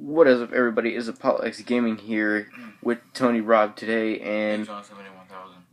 What is up, everybody? Is Apollo Gaming here with Tonyrob today, and bighjohn781000.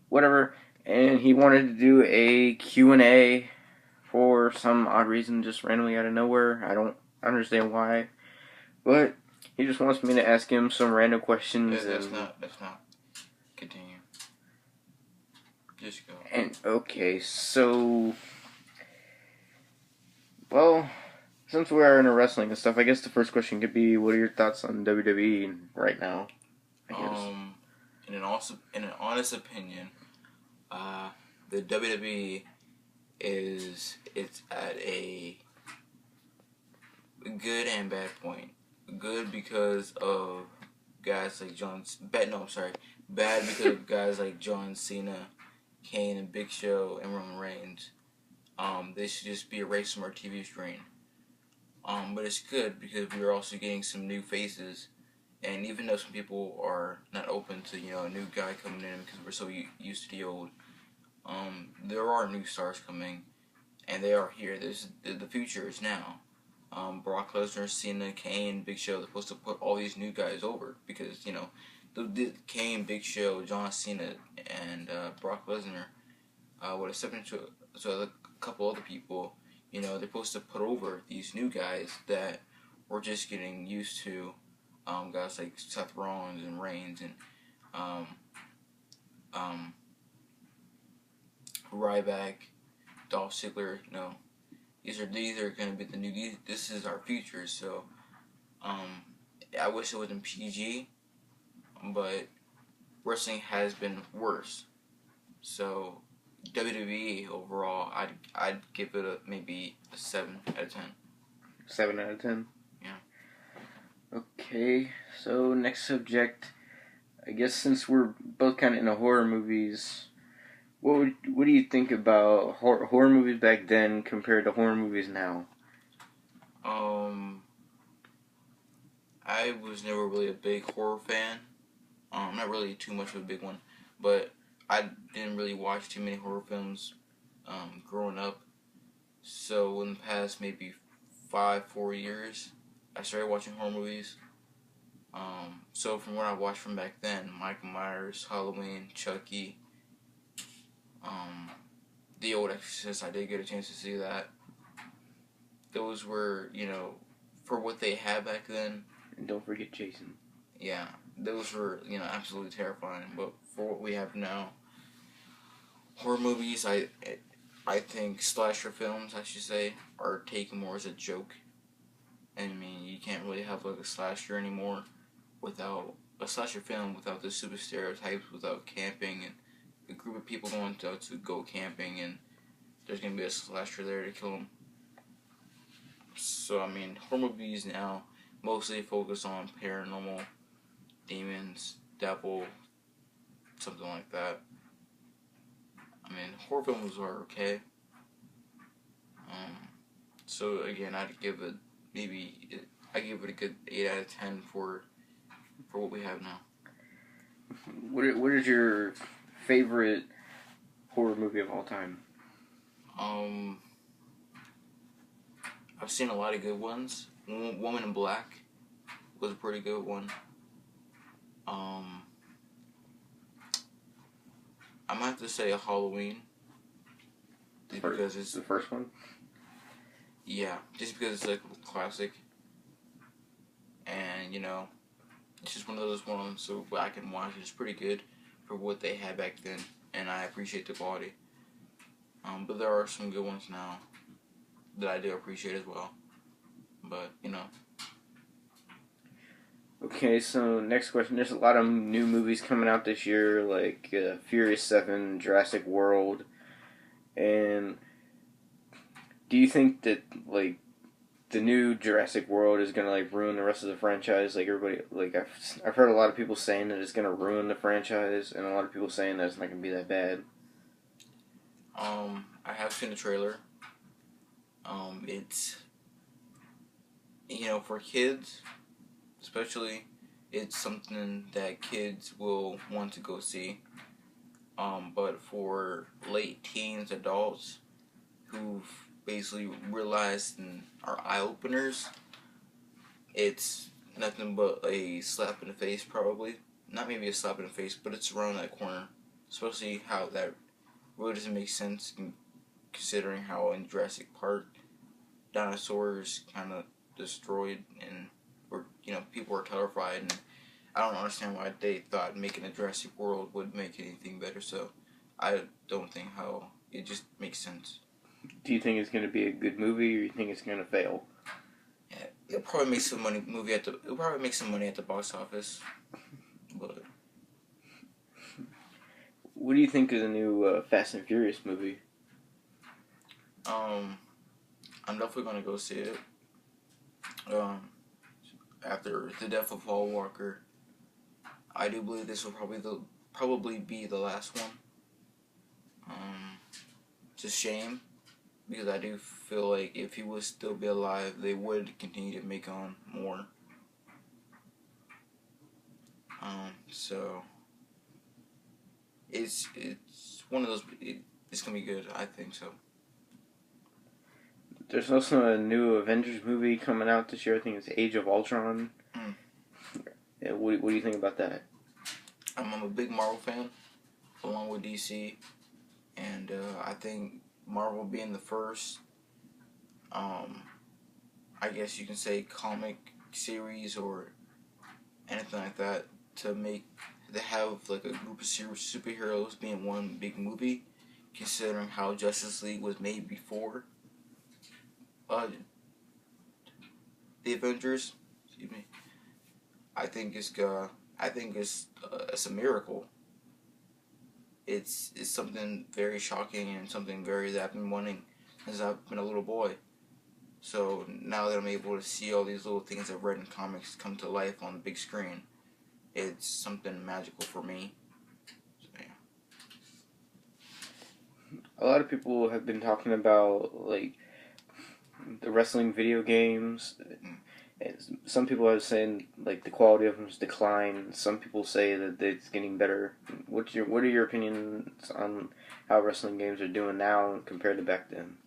whatever. And he wanted to do a Q&A for some odd reason, just randomly out of nowhere. I don't understand why, but he just wants me to ask him some random questions. That's not. Continue. Just go. And okay, so, well, since we are into wrestling and stuff, I guess the first question could be, what are your thoughts on WWE right now? I guess. In an honest opinion, the WWE it's at a good and bad point. Good because of guys like bad because of guys like John Cena, Kane, and Big Show, and Roman Reigns. They should just be erased from our TV screen. But it's good because we're also getting some new faces, and even though some people are not open to a new guy coming in because we're so used to the old, there are new stars coming, and they are here. The future is now. Brock Lesnar, Cena, Kane, Big Show. They're supposed to put all these new guys over because the Kane, Big Show, John Cena, and Brock Lesnar would have stepped into a couple other people. They're supposed to put over these new guys that we're just getting used to. Guys like Seth Rollins and Reigns and Ryback, Dolph Ziggler. These are going to be the new. This is our future. So, I wish it wasn't PG, but wrestling has been worse. So, WWE overall, I'd give it maybe a 7 out of 10. 7 out of 10? Yeah. Okay, so next subject. I guess since we're both kind of into horror movies, what do you think about horror movies back then compared to horror movies now? I was never really a big horror fan. Not really too much of a big one, but I didn't really watch too many horror films growing up. So in the past maybe 4 years, I started watching horror movies. So from what I watched from back then, Michael Myers, Halloween, Chucky, The Old Exorcist, I did get a chance to see that. Those were, for what they had back then. And don't forget Jason. Yeah, those were, absolutely terrifying. But for what we have now, horror movies, I think slasher films, I should say, are taken more as a joke. And I mean, you can't really have like a slasher anymore without a slasher film without the super stereotypes, without camping and a group of people going to go camping and there's gonna be a slasher there to kill them. So I mean, horror movies now mostly focus on paranormal, demons, devil, something like that. I mean, horror films are okay. So again, I give it a good 8 out of 10 for what we have now. What is your favorite horror movie of all time? I've seen a lot of good ones. Woman in Black was a pretty good one. I might have to say a Halloween. Because it's the first one? Yeah, just because it's like a classic. And, it's just one of those ones so I can watch. It's pretty good for what they had back then. And I appreciate the quality. But there are some good ones now that I do appreciate as well. But, Okay, so next question. There's a lot of new movies coming out this year, like Furious 7, Jurassic World. And do you think that, like, the new Jurassic World is gonna, like, ruin the rest of the franchise? Like, everybody, like, I've heard a lot of people saying that it's gonna ruin the franchise, and a lot of people saying that it's not gonna be that bad. I have seen the trailer. It's, for kids, especially, it's something that kids will want to go see. But for late teens, adults who've basically realized and are eye openers, it's nothing but a slap in the face, probably. Not maybe a slap in the face, but it's around that corner. Especially how that really doesn't make sense, considering how in Jurassic Park, dinosaurs kind of destroyed and people were terrified, and I don't understand why they thought making a Jurassic World would make anything better. So I don't think how it just makes sense. Do you think it's going to be a good movie, or you think it's going to fail? Yeah, it'll probably make some money. It'll probably make some money at the box office. But what do you think of the new Fast and Furious movie? I'm definitely gonna go see it. After the death of Paul Walker, I do believe this will probably be the last one. It's a shame, because I do feel like if he would still be alive, they would continue to make on more. So it's one of those. It's gonna be good. I think so. There's also a new Avengers movie coming out this year. I think it's Age of Ultron. Yeah, what do you think about that? I'm a big Marvel fan, along with DC, and I think Marvel being the first, I guess you can say, comic series or anything like that to have like a group of superheroes being one big movie, considering how Justice League was made before the Avengers. Excuse me. I think it's a miracle. It's something very shocking and something that I've been wanting since I've been a little boy. So now that I'm able to see all these little things I've read in comics come to life on the big screen, it's something magical for me. So, yeah. A lot of people have been talking about like the wrestling video games. And some people are saying like the quality of them has declined. Some people say that it's getting better. What are your opinions on how wrestling games are doing now compared to back then?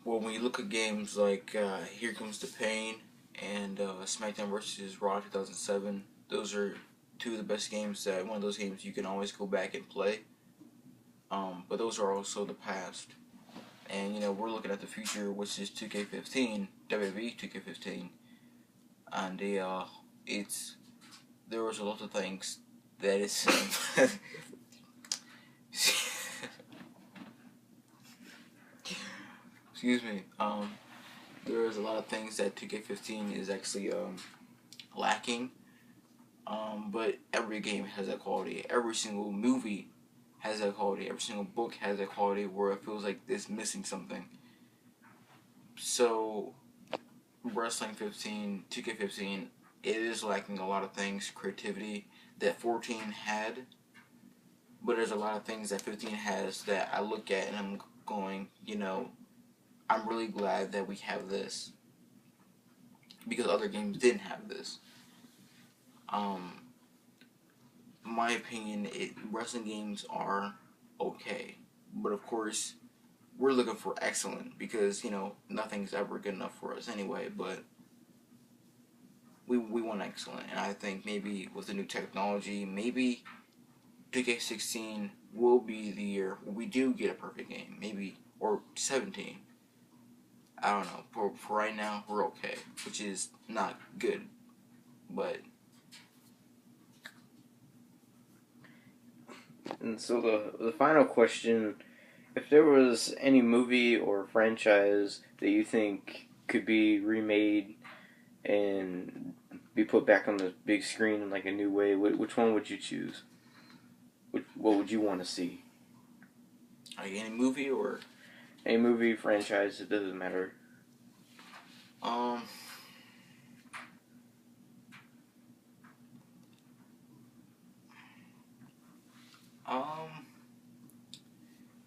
Well, when you look at games like Here Comes the Pain and SmackDown vs. Raw 2007, those are two of the best games. One of those games you can always go back and play. But those are also the past. And we're looking at the future, which is 2K15, WWE 2K15, and there was a lot of things that is excuse me. There is a lot of things that 2K15 is actually lacking. But every game has that quality. Every single movie has that quality. Every single book has that quality where it feels like it's missing something. So, Wrestling 15, 2K15, it is lacking a lot of things, creativity that 14 had. But there's a lot of things that 15 has that I look at and I'm going, I'm really glad that we have this. Because other games didn't have this. In my opinion, wrestling games are okay. But of course, we're looking for excellent because, nothing's ever good enough for us anyway. But we want excellent. And I think maybe with the new technology, maybe 2K16 will be the year where we do get a perfect game. Maybe, or 17. I don't know. For right now, we're okay. Which is not good. But and so the final question, if there was any movie or franchise that you think could be remade and be put back on the big screen in like a new way, which one would you choose? What would you want to see? Like any movie or any movie franchise, it doesn't matter.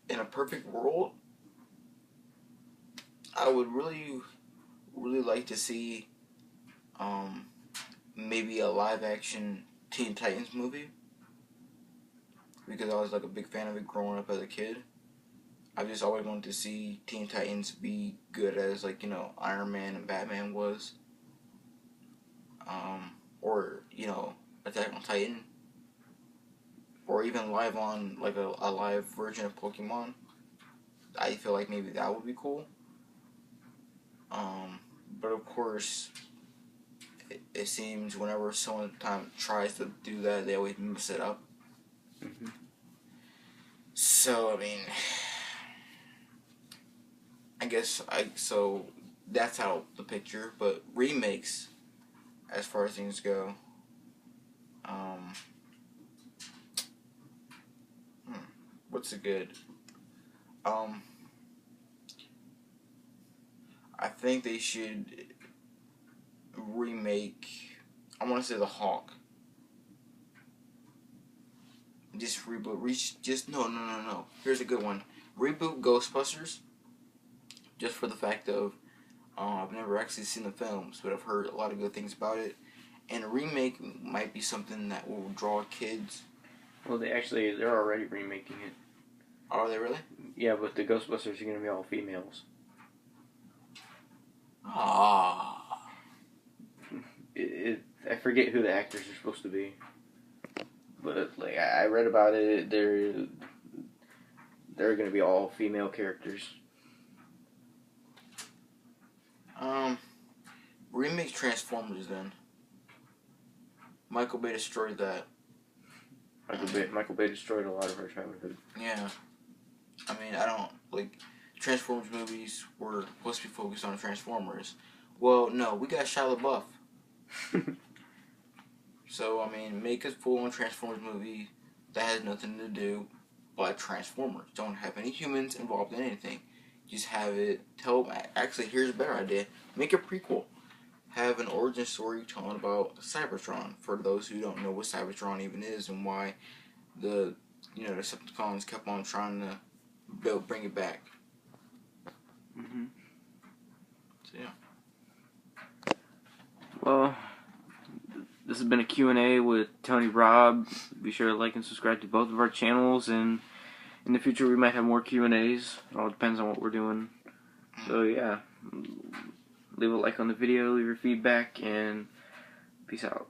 In a perfect world, I would really like to see maybe a live action Teen Titans movie, because I was like a big fan of it growing up as a kid. I've just always wanted to see Teen Titans be good as, like, you know, Iron Man and Batman was. Or, you know, Attack on Titan. Or even live on, like, a live version of Pokemon. I feel like maybe that would be cool. But of course, it seems whenever someone tries to do that, they always mess it up. Mm-hmm. So, I mean, so that's how the picture, but remakes, as far as things go, what's a good, I think they should remake, I want to say the Hawk. Just reboot, no. Here's a good one. Reboot Ghostbusters, just for the fact of, I've never actually seen the films, but I've heard a lot of good things about it. And a remake might be something that will draw kids. Well, they're already remaking it. Are they really? Yeah, but the Ghostbusters are going to be all females. Ah. I forget who the actors are supposed to be. But, like, I read about it. They're going to be all female characters. Remake Transformers then. Michael Bay destroyed that. Michael Bay destroyed a lot of our childhood. Yeah. I mean, I don't, like, Transformers movies were supposed to be focused on Transformers. Well, no, we got Shia LaBeouf. So, I mean, make a full-on Transformers movie that has nothing to do but Transformers. Don't have any humans involved in anything. Just have it, actually, here's a better idea. Make a prequel. Have an origin story telling about Cybertron, for those who don't know what Cybertron even is and why the Decepticons kept on trying to bring it back. Mm-hmm. So, yeah. Well, this has been a Q&A with Tonyrob. Be sure to like and subscribe to both of our channels, and in the future we might have more Q&As. It all depends on what we're doing. So yeah, leave a like on the video, leave your feedback, and peace out.